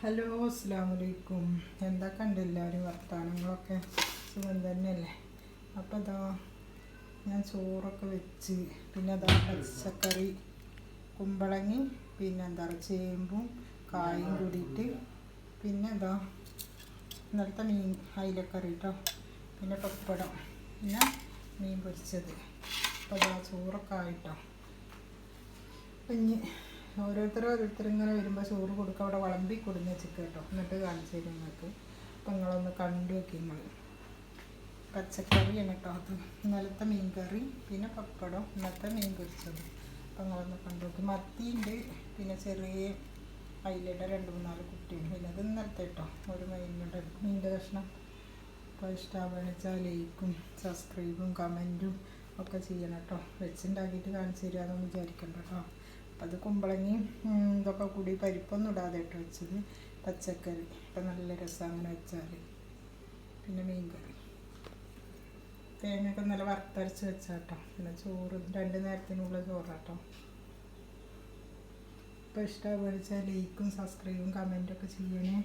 Hello അസ്സലാമലൈക്കും. എന്തൊക്കെയുണ്ട് എല്ലാവരും വർത്തമാനങ്ങളൊക്കെ? സുഖം തന്നെയല്ലേ? അപ്പോൾ ഇതാ ഞാൻ ചോറൊക്കെ വെച്ച്, പിന്നെ അതാ പച്ചക്കറി കുമ്പളങ്ങി, പിന്നെ എന്താ പറയുക ചേമ്പും കായും കൂടിയിട്ട്, പിന്നെ എന്താ ഇന്നലത്തെ മീൻ അയിലക്കറി കേട്ടോ, പിന്നെ പപ്പടം, പിന്നെ മീൻ പൊരിച്ചത്. അപ്പോൾ അതാ ചോറൊക്കെ ആയിട്ടോ. ഇനി ഓരോരുത്തർ ഇങ്ങനെ വരുമ്പോൾ ചോറ് കൊടുക്കുക. അവിടെ വിളമ്പി കൊടുന്ന് വെച്ചിട്ട് കേട്ടോ, എന്നിട്ട് കാണിച്ചു തരും നിങ്ങൾക്ക്. അപ്പം നിങ്ങളൊന്ന് കണ്ടു നോക്കി. നിങ്ങൾ പച്ചക്കറിയാണ് കേട്ടോ അത്, ഇന്നലത്തെ മീൻ കറി, പിന്നെ പപ്പടം, ഇന്നത്തെ മീൻ പൊരിച്ചത്. അപ്പം നിങ്ങളൊന്ന് കണ്ടു നോക്കി. മത്തിയുണ്ട്, പിന്നെ ചെറിയ അയിലയുടെ 2-3 കുട്ടിയുണ്ട്. പിന്നെ അത് ഇന്നലത്തെ കേട്ടോ, ഒരു മീൻ്റെ കഷ്ണം. അപ്പോൾ ഇഷ്ടമാവുകയെന്ന് വെച്ചാൽ ലൈക്കും സബ്സ്ക്രൈബും കമൻറ്റും ഒക്കെ ചെയ്യണം കേട്ടോ. വെച്ചുണ്ടാക്കിയിട്ട് കാണിച്ചു തരാമെന്ന് വിചാരിക്കണ്ട കേട്ടോ. അപ്പം അത് കുമ്പളങ്ങയും ഇതൊക്കെ കൂടി പരിപ്പൊന്നും ഇടാതെ ഇട്ട് വെച്ചത് പച്ചക്കറി. അപ്പം നല്ല രസം അങ്ങനെ വെച്ചാൽ. പിന്നെ മീൻ കറി തേങ്ങയൊക്കെ നല്ല വറുത്തരച്ച് വെച്ചാട്ടോ. പിന്നെ ചോറ് 2 നേരത്തിനുള്ള ചോറാട്ടോ. അപ്പോൾ ഇഷ്ടമാവുകയെന്ന് വെച്ചാൽ ലൈക്കും സബ്സ്ക്രൈബും കമൻറ്റൊക്കെ ചെയ്യണേ.